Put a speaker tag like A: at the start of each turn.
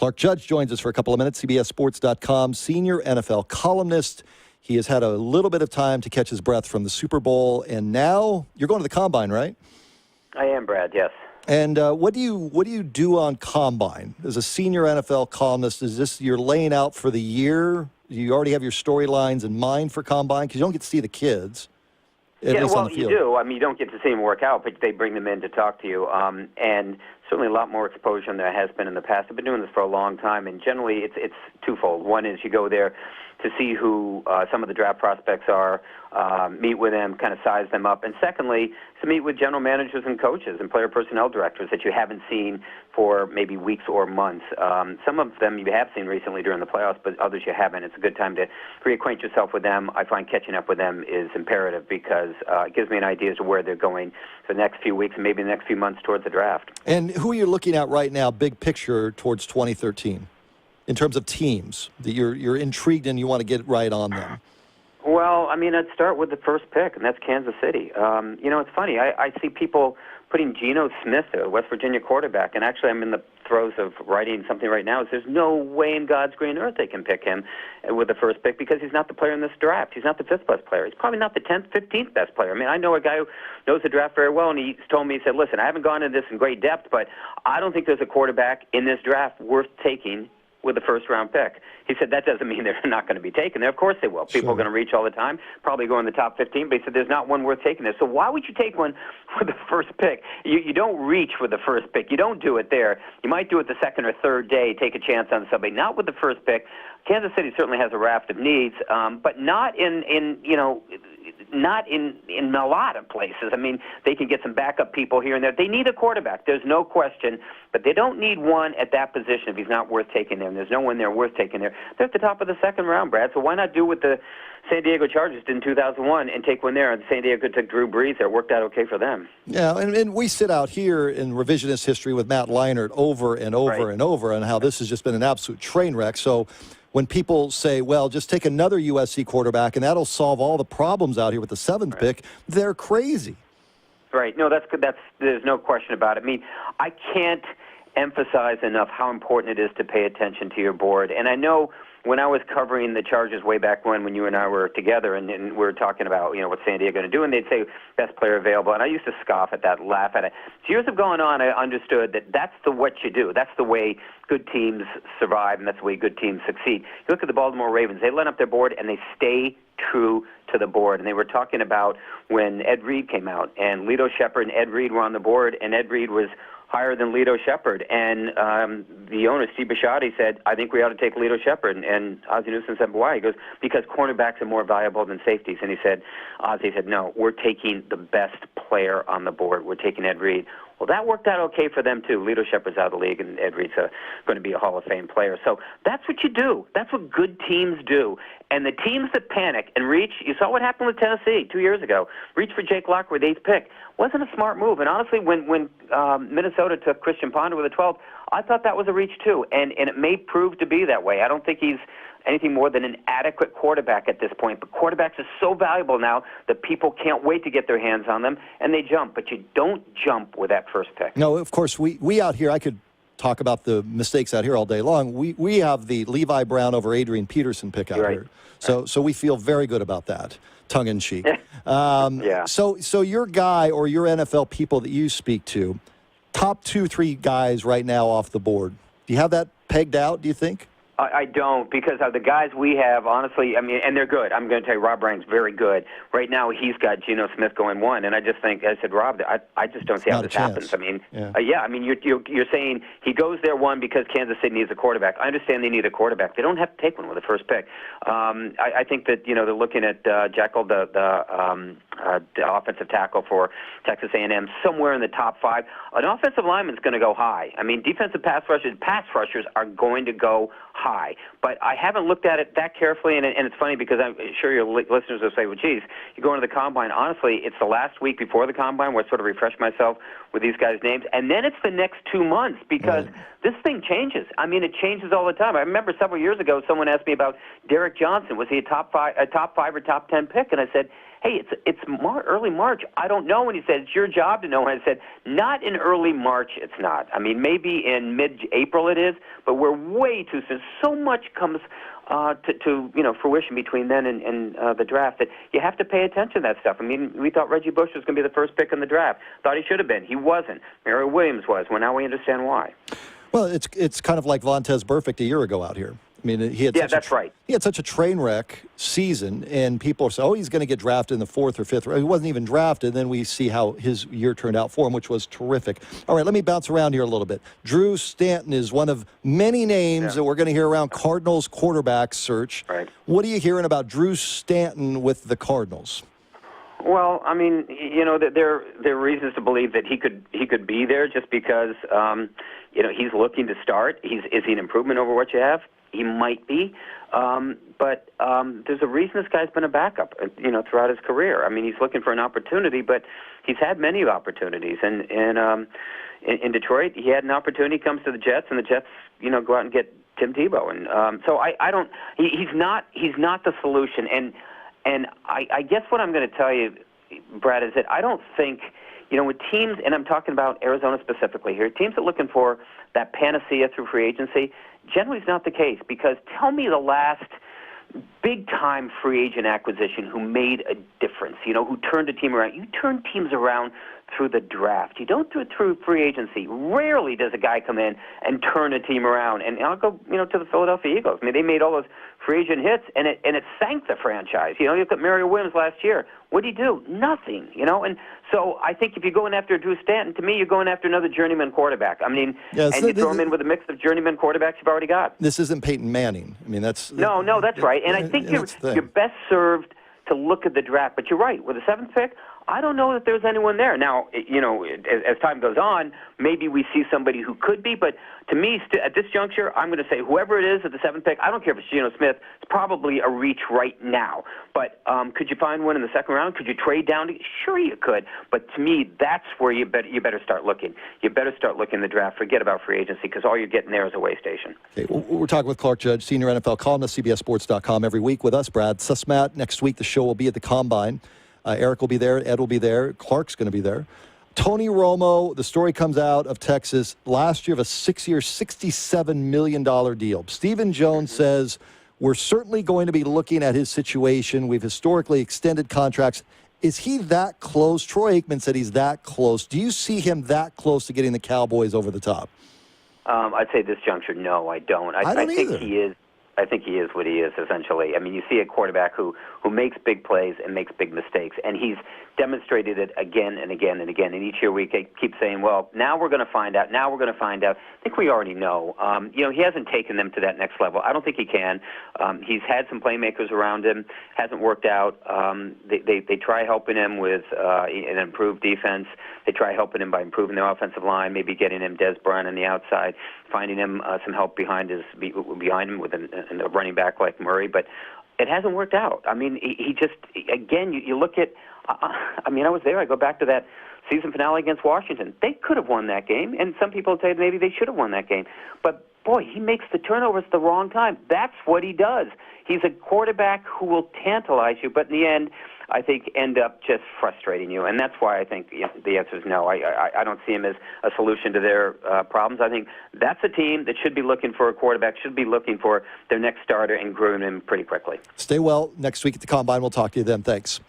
A: Clark Judge joins us for a couple of minutes, CBSSports.com, senior NFL columnist. He has had a little bit of time to catch his breath from the Super Bowl, and now you're going to the Combine, right?
B: I am, Brad, yes.
A: And what do you do on Combine? As a senior NFL columnist, is this you're laying out for the year? Do you already have your storylines in mind for Combine? Because you don't get to see the kids.
B: Yeah, well, you do. I mean, you don't get to see them work out, but they bring them in to talk to you. And certainly a lot more exposure than there has been in the past. I've been doing this for a long time, and generally it's twofold. One is you go there to see who some of the draft prospects are, meet with them, kind of size them up. And secondly, to meet with general managers and coaches and player personnel directors that you haven't seen for maybe weeks or months. Some of them you have seen recently during the playoffs, but others you haven't. It's a good time to reacquaint yourself with them. I find catching up with them is imperative because it gives me an idea as to where they're going for the next few weeks and maybe the next few months towards the draft.
A: And who are you looking at right now, big picture, towards 2013? In terms of teams that you're intrigued and you want to get right on them?
B: Well, I mean, I'd start with the first pick, and that's Kansas City. It's funny. I see people putting Geno Smith, a West Virginia quarterback, and actually I'm in the throes of writing something right now. There's no way in God's green earth they can pick him with the first pick because he's not the player in this draft. He's not the fifth best player. He's probably not the 10th, 15th best player. I mean, I know a guy who knows the draft very well, and he told me, he said, listen, I haven't gone into this in great depth, but I don't think there's a quarterback in this draft worth taking with the first-round pick. He said that doesn't mean they're not going to be taken there. Of course they will. People are going to reach all the time, probably go in the top 15, but he said there's not one worth taking there. So why would you take one with the first pick? You don't reach with the first pick. You don't do it there. You might do it the second or third day, take a chance on somebody. Not with the first pick. Kansas City certainly has a raft of needs, but not in a lot of places. I mean, they can get some backup people here and there. They need a quarterback. There's no question, but they don't need one at that position if he's not worth taking there. And there's no one there worth taking there. They're at the top of the second round, Brad. So why not do what the San Diego Chargers did in 2001 and take one there? And San Diego took Drew Brees there. It worked out okay for them.
A: Yeah, and we sit out here in revisionist history with Matt Leinart over and over and over and how this has just been an absolute train wreck. So when people say, well, just take another USC quarterback and that'll solve all the problems out here with the seventh pick, they're crazy.
B: Right. No, that's good. There's no question about it. I mean, I can't emphasize enough how important it is to pay attention to your board. And I know when I was covering the Chargers way back when you and I were together and we were talking about, what San Diego going to do, and they'd say best player available. And I used to scoff at that, laugh at it. As years have gone on, I understood that that's what you do. That's the way good teams survive, and that's the way good teams succeed. You look at the Baltimore Ravens. They line up their board, and they stay true to the board. And they were talking about when Ed Reed came out, and Lito Shepherd and Ed Reed were on the board, and Ed Reed was higher than Lito Shepherd. And the owner, Steve Bisciotti, said, I think we ought to take Lito Shepherd. And Ozzie Newsome said, why? He goes, because cornerbacks are more valuable than safeties. And Ozzie said, no, we're taking the best player on the board. We're taking Ed Reed. Well, that worked out okay for them, too. Lito Shepherd's out of the league, and Ed Reed's going to be a Hall of Fame player. So that's what you do. That's what good teams do. And the teams that panic and reach, you saw what happened with Tennessee 2 years ago. Reach for Jake Locker with 8th pick. Wasn't a smart move. And honestly, when Minnesota took Christian Ponder with a 12th, I thought that was a reach, too. And it may prove to be that way. I don't think he's anything more than an adequate quarterback at this point. But quarterbacks are so valuable now that people can't wait to get their hands on them, and they jump. But you don't jump with that first pick.
A: No, of course, we out here, I could talk about the mistakes out here all day long. We have the Levi Brown over Adrian Peterson pick out here. So we feel very good about that, tongue-in-cheek.
B: Yeah.
A: So your guy or your NFL people that you speak to, top 2-3 guys right now off the board, do you have that pegged out, do you think?
B: I don't, because of the guys we have, honestly, I mean, and they're good. I'm going to tell you, Rob Rang's very good. Right now, he's got Geno Smith going 1, and I just think, I said, Rob, I just don't see how this happens. I mean, I mean, you're saying he goes there 1 because Kansas City needs a quarterback. I understand they need a quarterback. They don't have to take one with the first pick. I think that, they're looking at Jekyll, the offensive tackle for Texas A&M, somewhere in the top 5. An offensive lineman's going to go high. I mean, defensive pass rushers are going to go high. But I haven't looked at it that carefully, and it's funny because I'm sure your listeners will say, well, geez, you go into the Combine. Honestly, it's the last week before the Combine where I sort of refresh myself with these guys' names, and then it's the next 2 months because this thing changes. I mean, it changes all the time. I remember several years ago someone asked me about Derek Johnson. Was he a top 5 or top 10 pick? And I said, hey, it's early March. I don't know. And he said, it's your job to know. And I said, not in early March, it's not. I mean, maybe in mid-April it is, but we're way too soon. So much comes to fruition between then and the draft that you have to pay attention to that stuff. I mean, we thought Reggie Bush was going to be the first pick in the draft. Thought he should have been. He wasn't. Mary Williams was. Well, now we understand why.
A: Well, it's kind of like Vontaze Burfict a year ago out here. I mean, he had He had such a train wreck season, and people say, oh, he's going to get drafted in the 4th or 5th. He wasn't even drafted. Then we see how his year turned out for him, which was terrific. All right, let me bounce around here a little bit. Drew Stanton is one of many names that we're going to hear around Cardinals quarterback search.
B: Right.
A: What are you hearing about Drew Stanton with the Cardinals?
B: Well, I mean, there are reasons to believe that he could be there just because he's looking to start. Is he an improvement over what you have? He might be, but there's a reason this guy's been a backup, throughout his career. I mean, he's looking for an opportunity, but he's had many opportunities. And in Detroit, he had an opportunity. Comes to the Jets, and the Jets, go out and get Tim Tebow. And so I don't. He's not the solution. And I guess what I'm going to tell you, Brad, is that I don't think. With teams, and I'm talking about Arizona specifically here, teams are looking for that panacea through free agency. Generally, it's not the case, because tell me the last big-time free agent acquisition who made a difference, who turned a team around. You turn teams around through the draft. You don't do it through free agency. Rarely does a guy come in and turn a team around. And I'll go, to the Philadelphia Eagles. I mean, they made all those free agent hits, and it sank the franchise. You look at Mario Williams last year. What did he do? Nothing, And so I think if you're going after Drew Stanton, to me, you're going after another journeyman quarterback. I mean, and you throw him in with a mix of journeyman quarterbacks you've already got.
A: This isn't Peyton Manning. I mean, that's...
B: No, that's right. And I think you're best served to look at the draft. But you're right. With the 7th pick, I don't know that there's anyone there. Now, as time goes on, maybe we see somebody who could be. But to me, at this juncture, I'm going to say whoever it is at the 7th pick, I don't care if it's Geno Smith, it's probably a reach right now. But could you find one in the 2nd round? Could you trade down? Sure, you could. But to me, that's where you better start looking. You better start looking in the draft. Forget about free agency, because all you're getting there is a way station.
A: Okay, we're talking with Clark Judge, senior NFL columnist, CBSSports.com, every week with us, Brad Sussmat. Next week, the show will be at the Combine. Eric will be there. Ed will be there. Clark's going to be there. Tony Romo, the story comes out of Texas last year of a 6-year, $67 million deal. Stephen Jones says we're certainly going to be looking at his situation. We've historically extended contracts. Is he that close? Troy Aikman said he's that close. Do you see him that close to getting the Cowboys over the top?
B: I'd say this juncture, no, I don't. I don't think he is. I think he is what he is, essentially. I mean, you see a quarterback who makes big plays and makes big mistakes, and he's demonstrated it again and again and again. And each year we keep saying, well, now we're going to find out. Now we're going to find out. I think we already know. He hasn't taken them to that next level. I don't think he can. He's had some playmakers around him. Hasn't worked out. They try helping him with an improved defense. They try helping him by improving their offensive line, maybe getting him Des Bryant on the outside, finding him some help behind him with a running back like Murray. But it hasn't worked out. I mean, he just, again, you look at, I was there. I go back to that season finale against Washington. They could have won that game, and some people say maybe they should have won that game. But, boy, he makes the turnovers at the wrong time. That's what he does. He's a quarterback who will tantalize you, but in the end, I think, end up just frustrating you. And that's why I think the answer is no. I don't see him as a solution to their problems. I think that's a team that should be looking for a quarterback, should be looking for their next starter and groom him pretty quickly.
A: Stay well. Next week at the Combine, we'll talk to you then. Thanks.